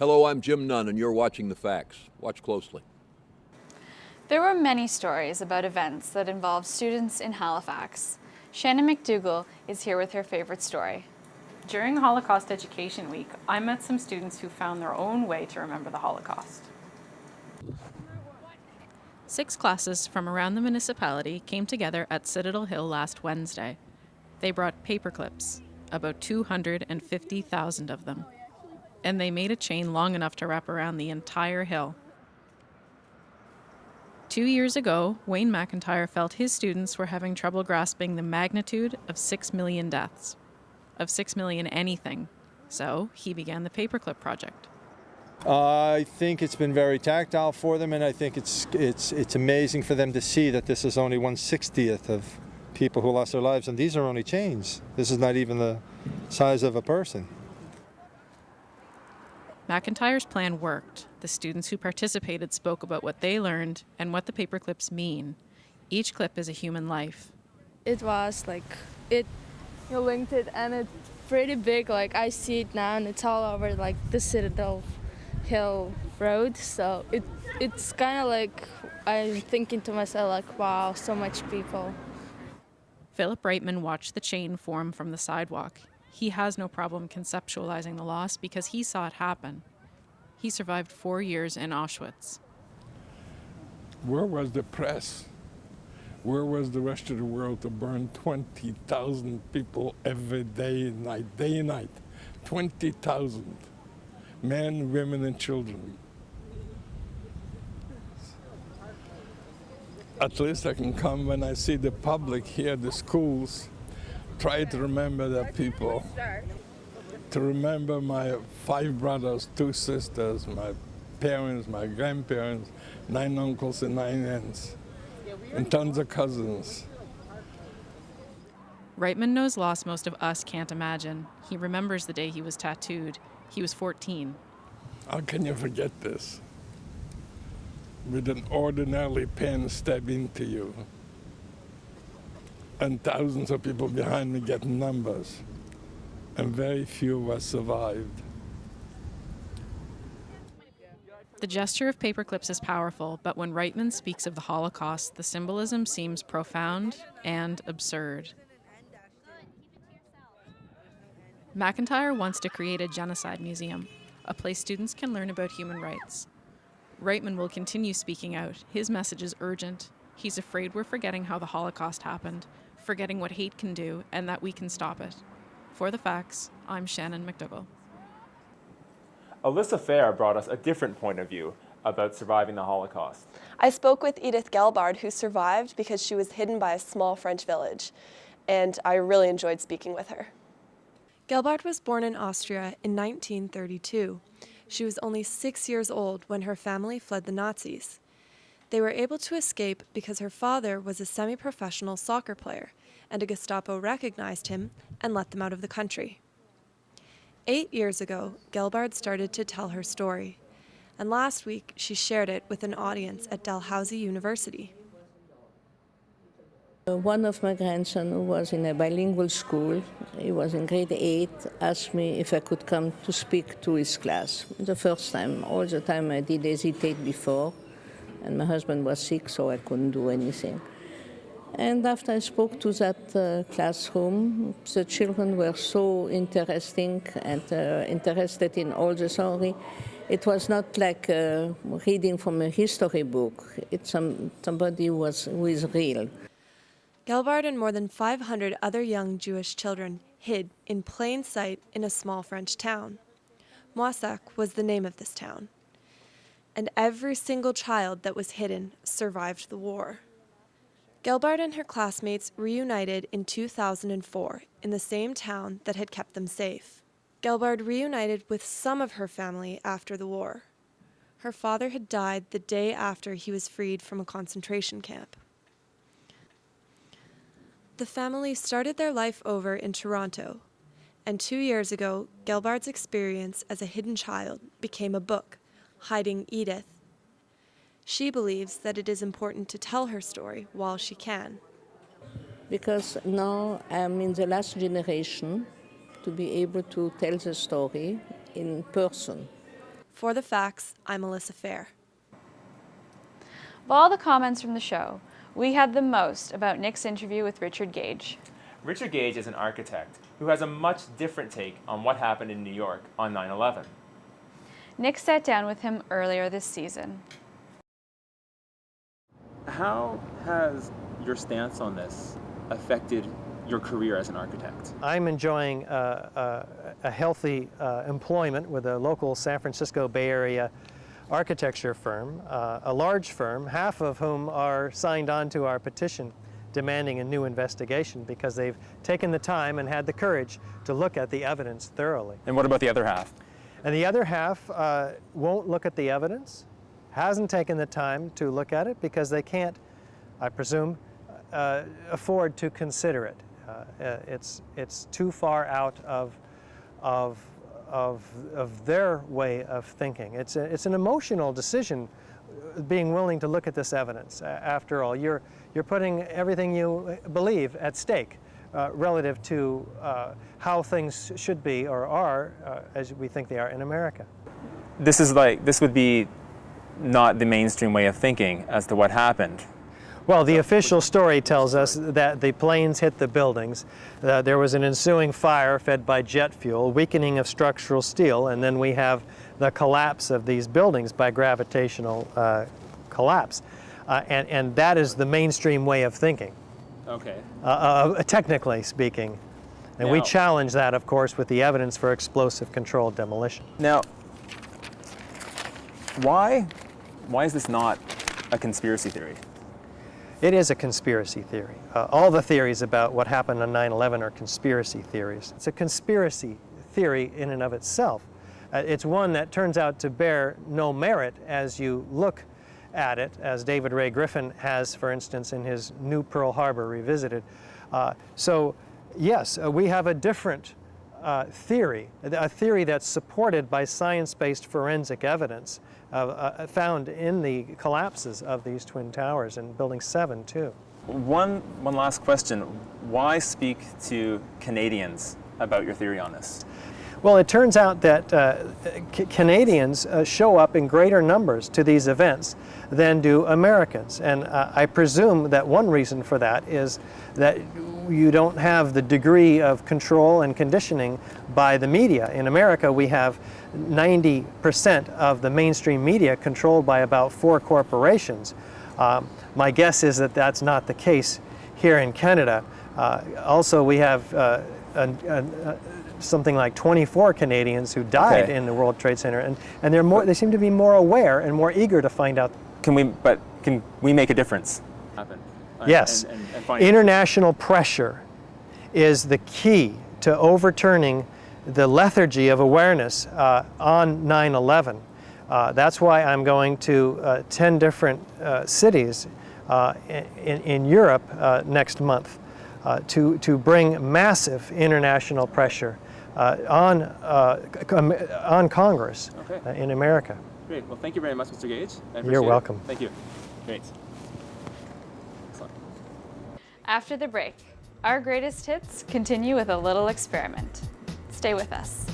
Hello, I'm Jim Nunn, and you're watching The Facts. Watch closely. There were many stories about events that involved students in Halifax. Shannon McDougall is here with her favorite story. During Holocaust Education Week, I met some students who found their own way to remember the Holocaust. 6 classes from around the municipality came together at Citadel Hill last Wednesday. They brought paper clips, about 250,000 of them. And they made a chain long enough to wrap around the entire hill. 2 years ago, Wayne McIntyre felt his students were having trouble grasping the magnitude of 6 million deaths, of 6 million anything. So he began the Paperclip Project. I think it's been very tactile for them, and I think it's amazing for them to see that this is only 1/60th of people who lost their lives, and these are only chains. This is not even the size of a person. McIntyre's plan worked. The students who participated spoke about what they learned and what the paperclips mean. Each clip is a human life. It was you linked it, and it's pretty big. I see it now, and it's all over the Citadel Hill Road. So it's kind of I'm thinking to myself wow, so much people. Philip Reitman watched the chain form from the sidewalk. He has no problem conceptualizing the loss because he saw it happen. He survived 4 years in Auschwitz. Where was the press? Where was the rest of the world to burn 20,000 people every day and night? 20,000. Men, women, and children. At least I can come when I see the public here, the schools, try to remember their people, to remember my 5 brothers, 2 sisters, my parents, my grandparents, 9 uncles and 9 aunts, and tons of cousins. Reitman knows loss most of us can't imagine. He remembers the day he was tattooed. He was 14. How can you forget this? With an ordinary pen stab into you. And thousands of people behind me getting numbers, and very few were survived. The gesture of paperclips is powerful, but when Reitman speaks of the Holocaust, the symbolism seems profound and absurd. McIntyre wants to create a genocide museum, a place students can learn about human rights. Reitman will continue speaking out. His message is urgent. He's afraid we're forgetting how the Holocaust happened, forgetting what hate can do, and that we can stop it. For The Facts, I'm Shannon McDougall. Alyssa Fair brought us a different point of view about surviving the Holocaust. I spoke with Edith Gelbart, who survived because she was hidden by a small French village, and I really enjoyed speaking with her. Gelbart was born in Austria in 1932. She was only 6 years old when her family fled the Nazis. They were able to escape because her father was a semi-professional soccer player, and a Gestapo recognized him and let them out of the country. 8 years ago, Gelbart started to tell her story, and last week she shared it with an audience at Dalhousie University. One of my grandsons who was in a bilingual school, he was in grade 8, asked me if I could come to speak to his class. The first time, all the time I did hesitate before, and my husband was sick, so I couldn't do anything. And after I spoke to that classroom, the children were so interesting and interested in all the story. It was not like reading from a history book. It's somebody who is real. Gelbart and more than 500 other young Jewish children hid in plain sight in a small French town. Moissac was the name of this town. And every single child that was hidden survived the war. Gelbart and her classmates reunited in 2004 in the same town that had kept them safe. Gelbart reunited with some of her family after the war. Her father had died the day after he was freed from a concentration camp. The family started their life over in Toronto, and 2 years ago, Gelbart's experience as a hidden child became a book, Hiding Edith. She believes that it is important to tell her story while she can. Because now I'm in the last generation to be able to tell the story in person. For The Facts, I'm Alyssa Fair. Of all the comments from the show, we had the most about Nick's interview with Richard Gage. Richard Gage is an architect who has a much different take on what happened in New York on 9/11. Nick sat down with him earlier this season. How has your stance on this affected your career as an architect? I'm enjoying a healthy employment with a local San Francisco Bay Area architecture firm, a large firm, half of whom are signed on to our petition demanding a new investigation because they've taken the time and had the courage to look at the evidence thoroughly. And what about the other half? And the other half won't look at the evidence, hasn't taken the time to look at it because they can't, I presume, afford to consider it. It's too far out of their way of thinking. It's an emotional decision, being willing to look at this evidence. After all, you're putting everything you believe at stake relative to how things should be or are as we think they are in America. This would be not the mainstream way of thinking as to what happened. Well, the official story tells us that the planes hit the buildings. There was an ensuing fire fed by jet fuel, weakening of structural steel, and then we have the collapse of these buildings by gravitational collapse. And that is the mainstream way of thinking. Okay. Technically speaking. And Now, we challenge that, of course, with the evidence for explosive controlled demolition. Now, why is this not a conspiracy theory? It is a conspiracy theory. All the theories about what happened on 9/11 are conspiracy theories. It's a conspiracy theory in and of itself. It's one that turns out to bear no merit as you look at it, as David Ray Griffin has, for instance, in his New Pearl Harbor Revisited. So, yes, we have a different theory, a theory that's supported by science-based forensic evidence found in the collapses of these Twin Towers and Building 7, too. One last question. Why speak to Canadians about your theory on this? Well, it turns out that Canadians show up in greater numbers to these events than do Americans. And I presume that one reason for that is that you don't have the degree of control and conditioning by the media. In America, we have 90% of the mainstream media controlled by about 4 corporations. My guess is that that's not the case here in Canada. Also, we have something like 24 Canadians who died in the World Trade Center, and they seem to be more aware and more eager to find out. Can we make a difference? Yes. International pressure is the key to overturning the lethargy of awareness on 9/11. That's why I'm going to 10 different cities in Europe next month to bring massive international pressure on Congress in America. Great. Well, thank you very much, Mr. Gage. You're welcome. Thank you. Great. Excellent. After the break, our greatest hits continue with a little experiment. Stay with us.